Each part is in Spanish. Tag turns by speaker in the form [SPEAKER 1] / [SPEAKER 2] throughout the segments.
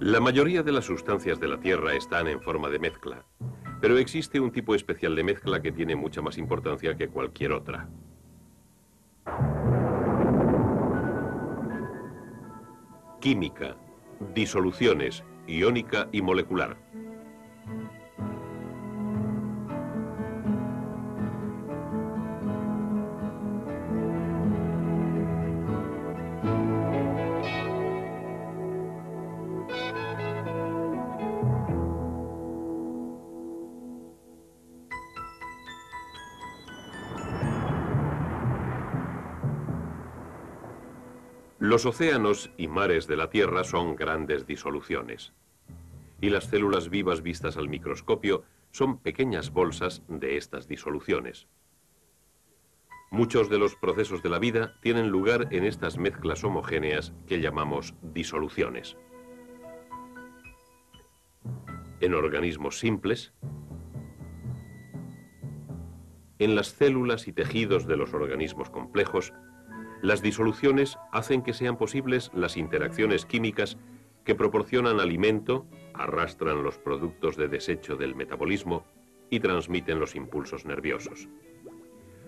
[SPEAKER 1] La mayoría de las sustancias de la Tierra están en forma de mezcla, pero existe un tipo especial de mezcla que tiene mucha más importancia que cualquier otra. Química, disoluciones, iónica y molecular. Los océanos y mares de la Tierra son grandes disoluciones. Y las células vivas vistas al microscopio son pequeñas bolsas de estas disoluciones. Muchos de los procesos de la vida tienen lugar en estas mezclas homogéneas que llamamos disoluciones. En organismos simples, en las células y tejidos de los organismos complejos, las disoluciones hacen que sean posibles las interacciones químicas que proporcionan alimento, arrastran los productos de desecho del metabolismo y transmiten los impulsos nerviosos.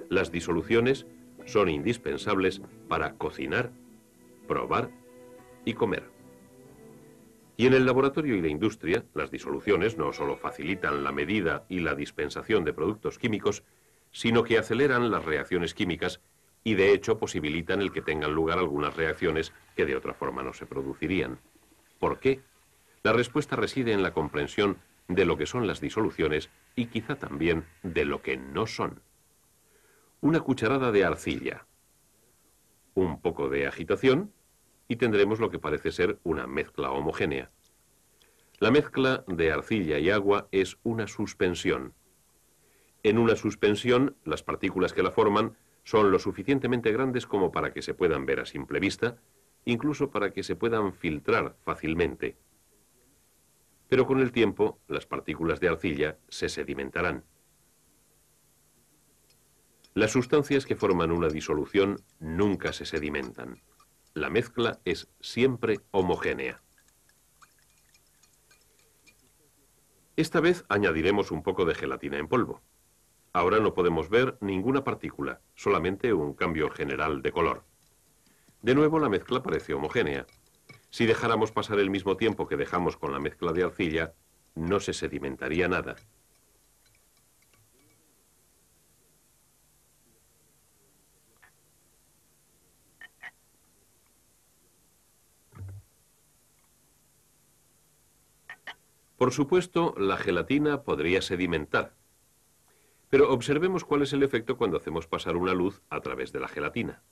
[SPEAKER 1] Las disoluciones son indispensables para cocinar, probar y comer. Y en el laboratorio y la industria, las disoluciones no solo facilitan la medida y la dispensación de productos químicos, sino que aceleran las reacciones químicas y de hecho posibilitan el que tengan lugar algunas reacciones que de otra forma no se producirían. ¿Por qué? La respuesta reside en la comprensión de lo que son las disoluciones y quizá también de lo que no son. Una cucharada de arcilla, un poco de agitación y tendremos lo que parece ser una mezcla homogénea. La mezcla de arcilla y agua es una suspensión. En una suspensión, las partículas que la forman son lo suficientemente grandes como para que se puedan ver a simple vista, incluso para que se puedan filtrar fácilmente. Pero con el tiempo, las partículas de arcilla se sedimentarán. Las sustancias que forman una disolución nunca se sedimentan. La mezcla es siempre homogénea. Esta vez añadiremos un poco de gelatina en polvo. Ahora no podemos ver ninguna partícula, solamente un cambio general de color. De nuevo la mezcla parece homogénea. Si dejáramos pasar el mismo tiempo que dejamos con la mezcla de arcilla, no se sedimentaría nada. Por supuesto, la gelatina podría sedimentar. Pero observemos cuál es el efecto cuando hacemos pasar una luz a través de la gelatina.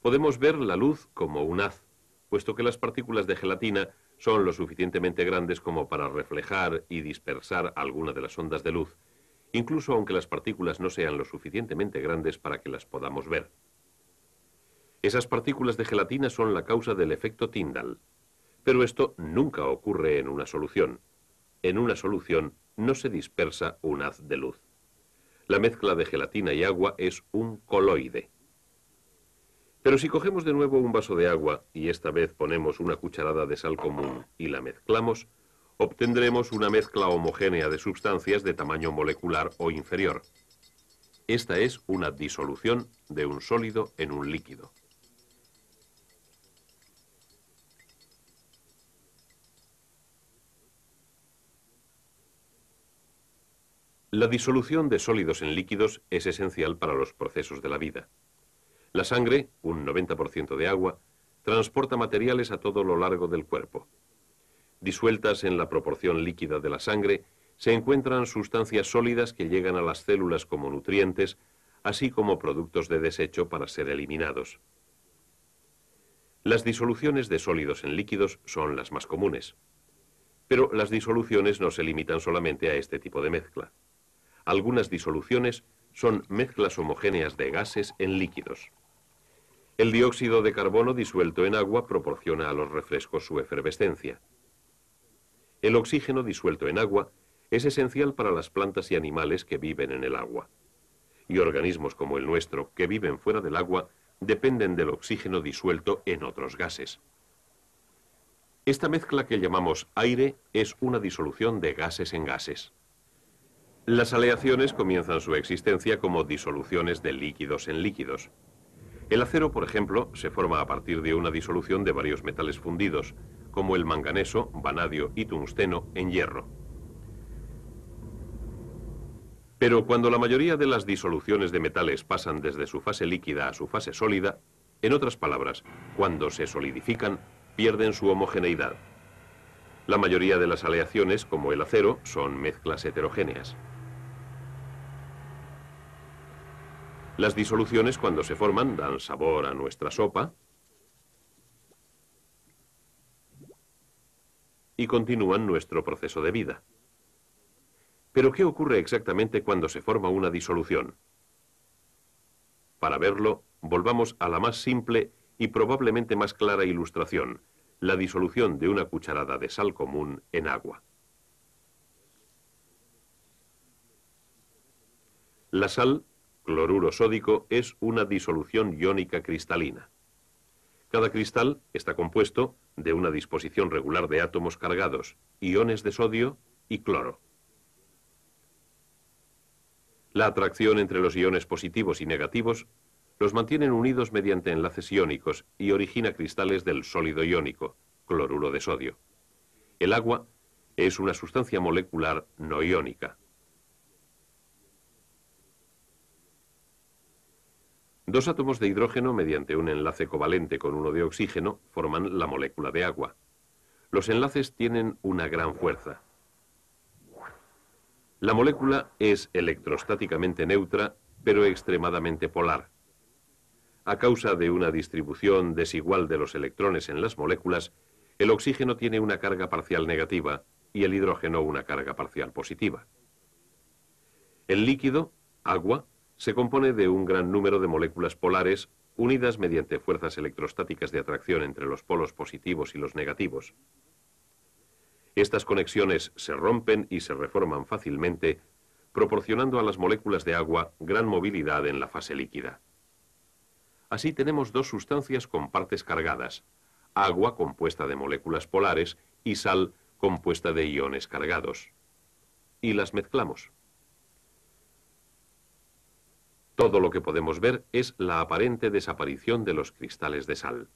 [SPEAKER 1] Podemos ver la luz como un haz, puesto que las partículas de gelatina son lo suficientemente grandes como para reflejar y dispersar alguna de las ondas de luz, incluso aunque las partículas no sean lo suficientemente grandes para que las podamos ver. Esas partículas de gelatina son la causa del efecto Tyndall, pero esto nunca ocurre en una solución. En una solución no se dispersa un haz de luz. La mezcla de gelatina y agua es un coloide. Pero si cogemos de nuevo un vaso de agua y esta vez ponemos una cucharada de sal común y la mezclamos, obtendremos una mezcla homogénea de sustancias de tamaño molecular o inferior. Esta es una disolución de un sólido en un líquido. La disolución de sólidos en líquidos es esencial para los procesos de la vida. La sangre, un 90% de agua, transporta materiales a todo lo largo del cuerpo. Disueltas en la proporción líquida de la sangre, se encuentran sustancias sólidas que llegan a las células como nutrientes, así como productos de desecho para ser eliminados. Las disoluciones de sólidos en líquidos son las más comunes. Pero las disoluciones no se limitan solamente a este tipo de mezcla. Algunas disoluciones son mezclas homogéneas de gases en líquidos. El dióxido de carbono disuelto en agua proporciona a los refrescos su efervescencia. El oxígeno disuelto en agua es esencial para las plantas y animales que viven en el agua. Y organismos como el nuestro, que viven fuera del agua, dependen del oxígeno disuelto en otros gases. Esta mezcla que llamamos aire es una disolución de gases en gases. Las aleaciones comienzan su existencia como disoluciones de líquidos en líquidos. El acero, por ejemplo, se forma a partir de una disolución de varios metales fundidos, como el manganeso, vanadio y tungsteno en hierro. Pero cuando la mayoría de las disoluciones de metales pasan desde su fase líquida a su fase sólida, en otras palabras, cuando se solidifican, pierden su homogeneidad. La mayoría de las aleaciones, como el acero, son mezclas heterogéneas. Las disoluciones, cuando se forman, dan sabor a nuestra sopa y continúan nuestro proceso de vida. Pero ¿qué ocurre exactamente cuando se forma una disolución? Para verlo, volvamos a la más simple y probablemente más clara ilustración, la disolución de una cucharada de sal común en agua. La sal, cloruro sódico, es una disolución iónica cristalina. Cada cristal está compuesto de una disposición regular de átomos cargados, iones de sodio y cloro. La atracción entre los iones positivos y negativos los mantienen unidos mediante enlaces iónicos y origina cristales del sólido iónico, cloruro de sodio. El agua es una sustancia molecular no iónica. Dos átomos de hidrógeno, mediante un enlace covalente con uno de oxígeno, forman la molécula de agua. Los enlaces tienen una gran fuerza. La molécula es electrostáticamente neutra, pero extremadamente polar. A causa de una distribución desigual de los electrones en las moléculas, el oxígeno tiene una carga parcial negativa y el hidrógeno una carga parcial positiva. El líquido, agua, se compone de un gran número de moléculas polares unidas mediante fuerzas electrostáticas de atracción entre los polos positivos y los negativos. Estas conexiones se rompen y se reforman fácilmente, proporcionando a las moléculas de agua gran movilidad en la fase líquida. Así tenemos dos sustancias con partes cargadas, agua compuesta de moléculas polares y sal compuesta de iones cargados. Y las mezclamos. Todo lo que podemos ver es la aparente desaparición de los cristales de sal.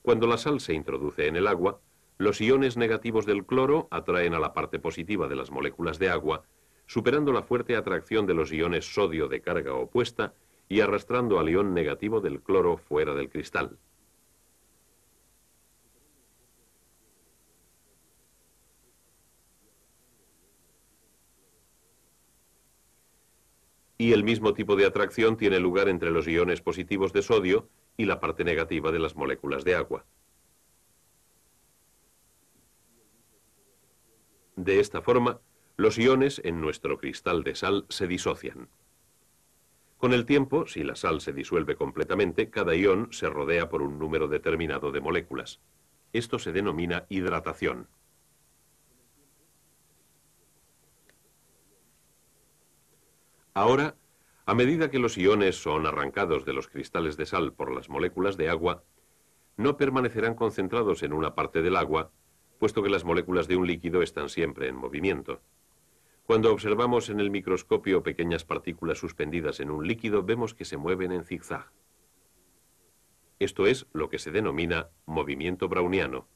[SPEAKER 1] Cuando la sal se introduce en el agua, los iones negativos del cloro atraen a la parte positiva de las moléculas de agua, superando la fuerte atracción de los iones sodio de carga opuesta y arrastrando al ion negativo del cloro fuera del cristal. Y el mismo tipo de atracción tiene lugar entre los iones positivos de sodio y la parte negativa de las moléculas de agua. De esta forma, los iones en nuestro cristal de sal se disocian. Con el tiempo, si la sal se disuelve completamente, cada ion se rodea por un número determinado de moléculas. Esto se denomina hidratación. Ahora, a medida que los iones son arrancados de los cristales de sal por las moléculas de agua, no permanecerán concentrados en una parte del agua, puesto que las moléculas de un líquido están siempre en movimiento. Cuando observamos en el microscopio pequeñas partículas suspendidas en un líquido, vemos que se mueven en zigzag. Esto es lo que se denomina movimiento browniano.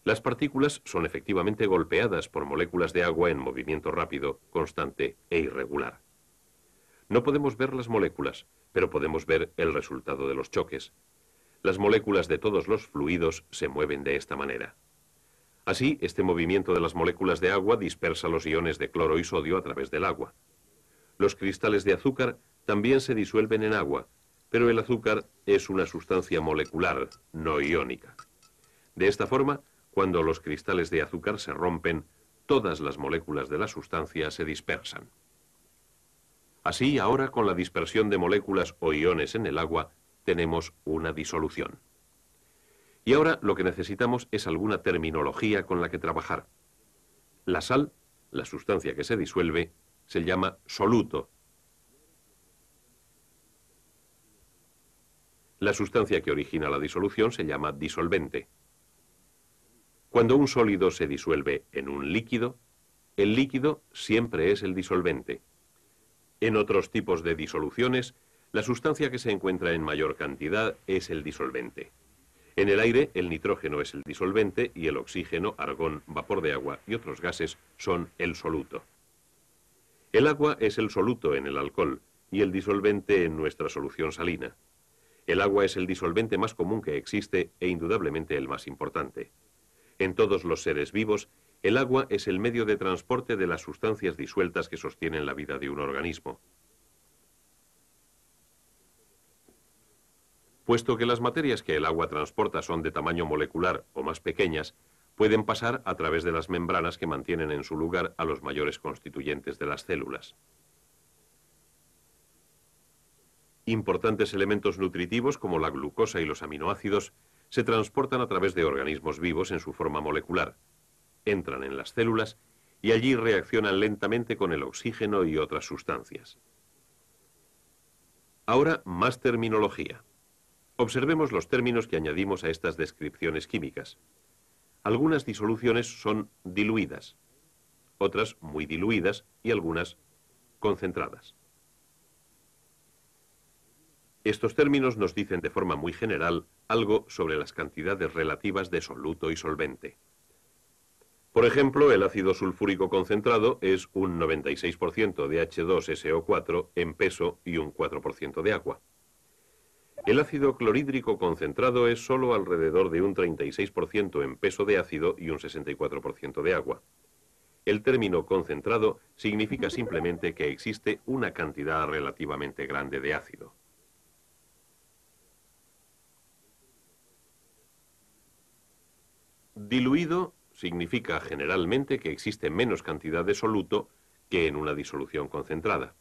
[SPEAKER 1] Las partículas son efectivamente golpeadas por moléculas de agua en movimiento rápido, constante e irregular. No podemos ver las moléculas, pero podemos ver el resultado de los choques. Las moléculas de todos los fluidos se mueven de esta manera. Así, este movimiento de las moléculas de agua dispersa los iones de cloro y sodio a través del agua. Los cristales de azúcar también se disuelven en agua, pero el azúcar es una sustancia molecular, no iónica. De esta forma, cuando los cristales de azúcar se rompen, todas las moléculas de la sustancia se dispersan. Así, ahora con la dispersión de moléculas o iones en el agua, tenemos una disolución. Y ahora lo que necesitamos es alguna terminología con la que trabajar. La sal, la sustancia que se disuelve, se llama soluto. La sustancia que origina la disolución se llama disolvente. Cuando un sólido se disuelve en un líquido, el líquido siempre es el disolvente. En otros tipos de disoluciones, la sustancia que se encuentra en mayor cantidad es el disolvente. En el aire, el nitrógeno es el disolvente y el oxígeno, argón, vapor de agua y otros gases son el soluto. El agua es el soluto en el alcohol y el disolvente en nuestra solución salina. El agua es el disolvente más común que existe e indudablemente el más importante. En todos los seres vivos, el agua es el medio de transporte de las sustancias disueltas que sostienen la vida de un organismo. Puesto que las materias que el agua transporta son de tamaño molecular o más pequeñas, pueden pasar a través de las membranas que mantienen en su lugar a los mayores constituyentes de las células. Importantes elementos nutritivos como la glucosa y los aminoácidos se transportan a través de organismos vivos en su forma molecular, entran en las células y allí reaccionan lentamente con el oxígeno y otras sustancias. Ahora, más terminología. Observemos los términos que añadimos a estas descripciones químicas. Algunas disoluciones son diluidas, otras muy diluidas y algunas concentradas. Estos términos nos dicen de forma muy general algo sobre las cantidades relativas de soluto y solvente. Por ejemplo, el ácido sulfúrico concentrado es un 96% de H2SO4 en peso y un 4% de agua. El ácido clorhídrico concentrado es solo alrededor de un 36% en peso de ácido y un 64% de agua. El término concentrado significa simplemente que existe una cantidad relativamente grande de ácido. Diluido significa generalmente que existe menos cantidad de soluto que en una disolución concentrada.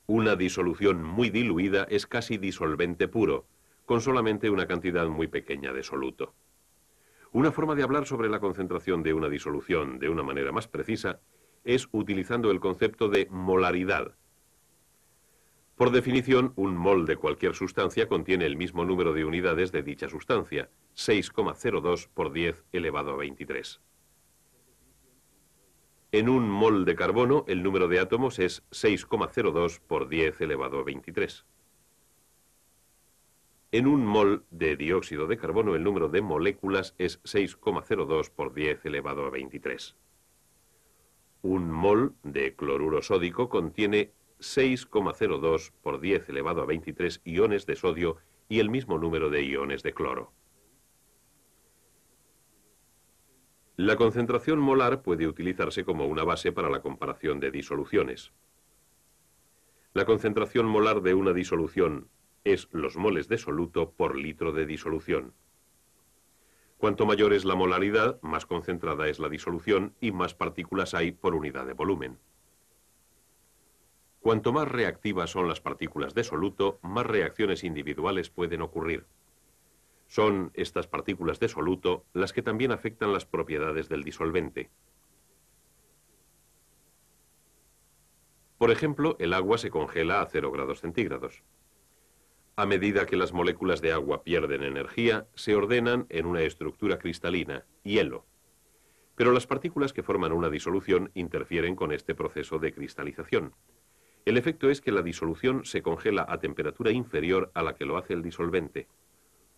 [SPEAKER 1] Una disolución muy diluida es casi disolvente puro, con solamente una cantidad muy pequeña de soluto. Una forma de hablar sobre la concentración de una disolución de una manera más precisa es utilizando el concepto de molaridad. Por definición, un mol de cualquier sustancia contiene el mismo número de unidades de dicha sustancia, 6,02 por 10 elevado a 23. En un mol de carbono, el número de átomos es 6,02 por 10 elevado a 23. En un mol de dióxido de carbono, el número de moléculas es 6,02 por 10 elevado a 23. Un mol de cloruro sódico contiene 6,02 por 10 elevado a 23 iones de sodio y el mismo número de iones de cloro. La concentración molar puede utilizarse como una base para la comparación de disoluciones. La concentración molar de una disolución es los moles de soluto por litro de disolución. Cuanto mayor es la molaridad, más concentrada es la disolución y más partículas hay por unidad de volumen. Cuanto más reactivas son las partículas de soluto, más reacciones individuales pueden ocurrir. Son estas partículas de soluto las que también afectan las propiedades del disolvente. Por ejemplo, el agua se congela a 0 grados centígrados. A medida que las moléculas de agua pierden energía, se ordenan en una estructura cristalina, hielo. Pero las partículas que forman una disolución interfieren con este proceso de cristalización. El efecto es que la disolución se congela a temperatura inferior a la que lo hace el disolvente.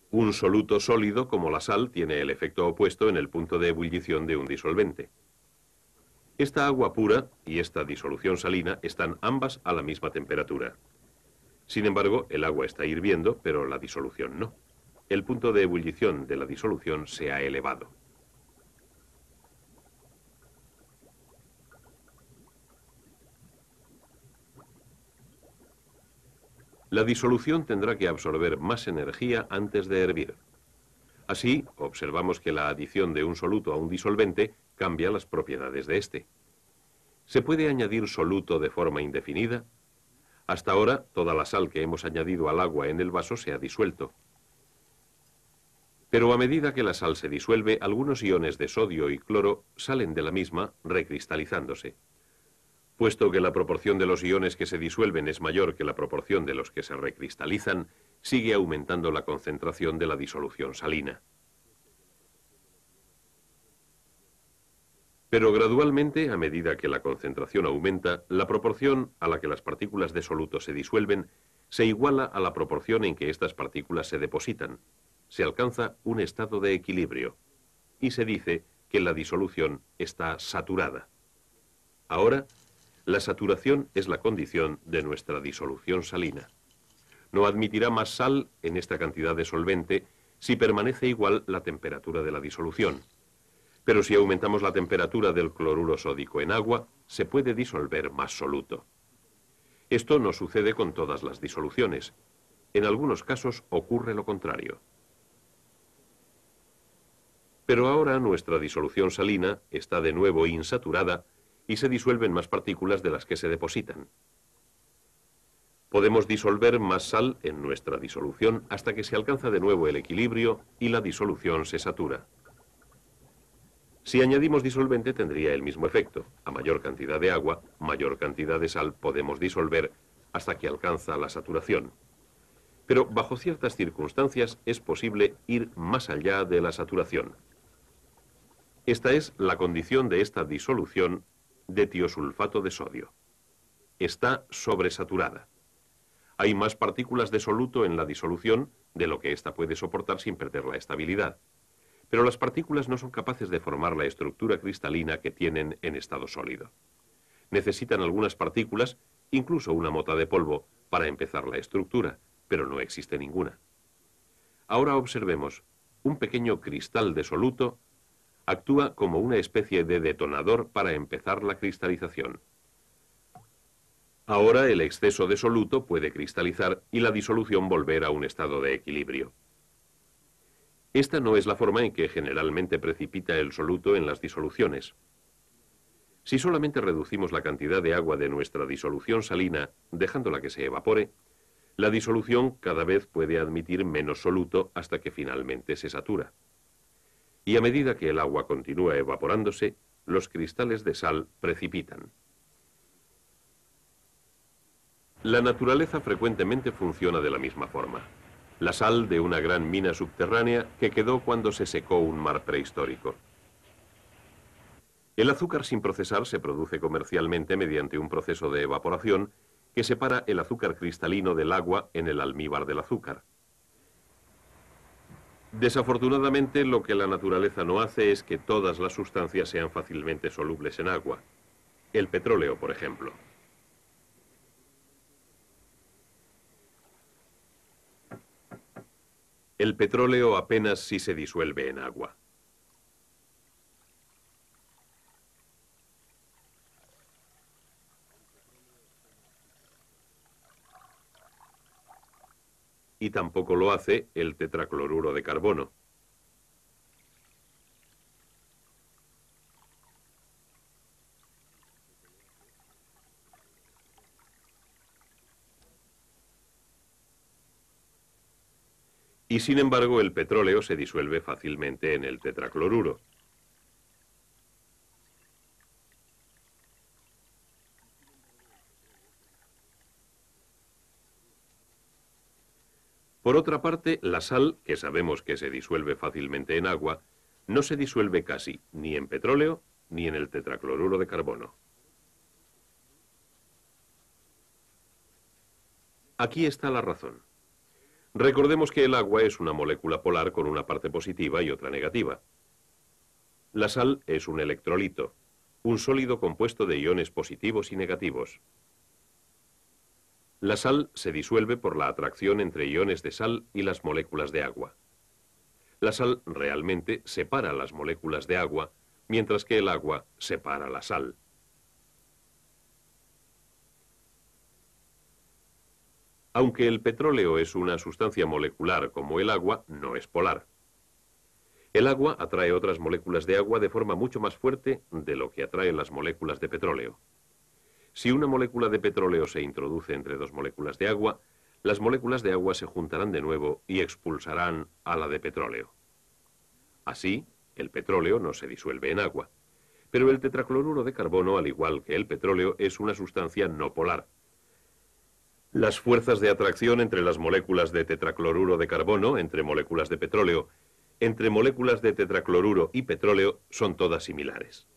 [SPEAKER 1] Un soluto sólido, como la sal, tiene el efecto opuesto en el punto de ebullición de un disolvente. Esta agua pura y esta disolución salina están ambas a la misma temperatura. Sin embargo, el agua está hirviendo, pero la disolución no. El punto de ebullición de la disolución se ha elevado. La disolución tendrá que absorber más energía antes de hervir. Así, observamos que la adición de un soluto a un disolvente cambia las propiedades de este. ¿Se puede añadir soluto de forma indefinida? Hasta ahora, toda la sal que hemos añadido al agua en el vaso se ha disuelto. Pero a medida que la sal se disuelve, algunos iones de sodio y cloro salen de la misma, recristalizándose. Puesto que la proporción de los iones que se disuelven es mayor que la proporción de los que se recristalizan, sigue aumentando la concentración de la disolución salina. Pero gradualmente, a medida que la concentración aumenta, la proporción a la que las partículas de soluto se disuelven se iguala a la proporción en que estas partículas se depositan. Se alcanza un estado de equilibrio y se dice que la disolución está saturada. Ahora, la saturación es la condición de nuestra disolución salina. No admitirá más sal en esta cantidad de solvente si permanece igual la temperatura de la disolución. Pero si aumentamos la temperatura del cloruro sódico en agua, se puede disolver más soluto. Esto no sucede con todas las disoluciones. En algunos casos ocurre lo contrario. Pero ahora nuestra disolución salina está de nuevo insaturada y se disuelven más partículas de las que se depositan. Podemos disolver más sal en nuestra disolución hasta que se alcanza de nuevo el equilibrio y la disolución se satura. Si añadimos disolvente tendría el mismo efecto. A mayor cantidad de agua, mayor cantidad de sal podemos disolver hasta que alcanza la saturación. Pero bajo ciertas circunstancias es posible ir más allá de la saturación. Esta es la condición de esta disolución de tiosulfato de sodio. Está sobresaturada. Hay más partículas de soluto en la disolución de lo que ésta puede soportar sin perder la estabilidad. Pero las partículas no son capaces de formar la estructura cristalina que tienen en estado sólido. Necesitan algunas partículas, incluso una mota de polvo, para empezar la estructura, pero no existe ninguna. Ahora observemos. Un pequeño cristal de soluto actúa como una especie de detonador para empezar la cristalización. Ahora el exceso de soluto puede cristalizar y la disolución volver a un estado de equilibrio. Esta no es la forma en que generalmente precipita el soluto en las disoluciones. Si solamente reducimos la cantidad de agua de nuestra disolución salina, dejándola que se evapore, la disolución cada vez puede admitir menos soluto hasta que finalmente se satura. Y a medida que el agua continúa evaporándose, los cristales de sal precipitan. La naturaleza frecuentemente funciona de la misma forma. La sal de una gran mina subterránea que quedó cuando se secó un mar prehistórico. El azúcar sin procesar se produce comercialmente mediante un proceso de evaporación que separa el azúcar cristalino del agua en el almíbar del azúcar. Desafortunadamente, lo que la naturaleza no hace es que todas las sustancias sean fácilmente solubles en agua. El petróleo, por ejemplo. El petróleo apenas si se disuelve en agua. Y tampoco lo hace el tetracloruro de carbono. Y sin embargo, el petróleo se disuelve fácilmente en el tetracloruro. Por otra parte, la sal, que sabemos que se disuelve fácilmente en agua, no se disuelve casi ni en petróleo ni en el tetracloruro de carbono. Aquí está la razón. Recordemos que el agua es una molécula polar con una parte positiva y otra negativa. La sal es un electrolito, un sólido compuesto de iones positivos y negativos. La sal se disuelve por la atracción entre iones de sal y las moléculas de agua. La sal realmente separa las moléculas de agua, mientras que el agua separa la sal. Aunque el petróleo es una sustancia molecular como el agua, no es polar. El agua atrae otras moléculas de agua de forma mucho más fuerte de lo que atraen las moléculas de petróleo. Si una molécula de petróleo se introduce entre dos moléculas de agua, las moléculas de agua se juntarán de nuevo y expulsarán a la de petróleo. Así, el petróleo no se disuelve en agua. Pero el tetracloruro de carbono, al igual que el petróleo, es una sustancia no polar. Las fuerzas de atracción entre las moléculas de tetracloruro de carbono, entre moléculas de petróleo, entre moléculas de tetracloruro y petróleo son todas similares.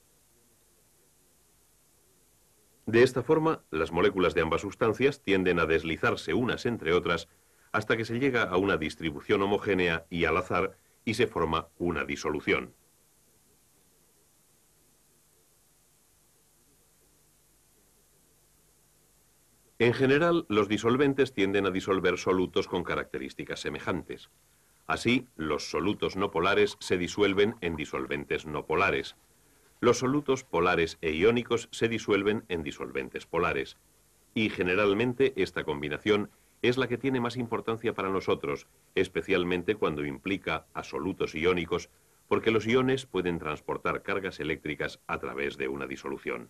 [SPEAKER 1] De esta forma, las moléculas de ambas sustancias tienden a deslizarse unas entre otras hasta que se llega a una distribución homogénea y al azar y se forma una disolución. En general, los disolventes tienden a disolver solutos con características semejantes. Así, los solutos no polares se disuelven en disolventes no polares. Los solutos polares e iónicos se disuelven en disolventes polares. Y generalmente esta combinación es la que tiene más importancia para nosotros, especialmente cuando implica a solutos iónicos, porque los iones pueden transportar cargas eléctricas a través de una disolución.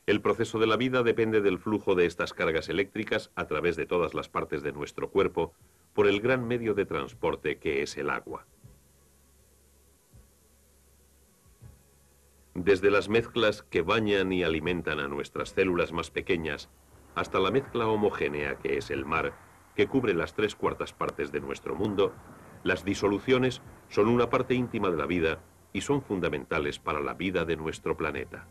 [SPEAKER 1] El proceso de la vida depende del flujo de estas cargas eléctricas a través de todas las partes de nuestro cuerpo por el gran medio de transporte que es el agua. Desde las mezclas que bañan y alimentan a nuestras células más pequeñas, hasta la mezcla homogénea que es el mar, que cubre las 3/4 partes de nuestro mundo, las disoluciones son una parte íntima de la vida y son fundamentales para la vida de nuestro planeta.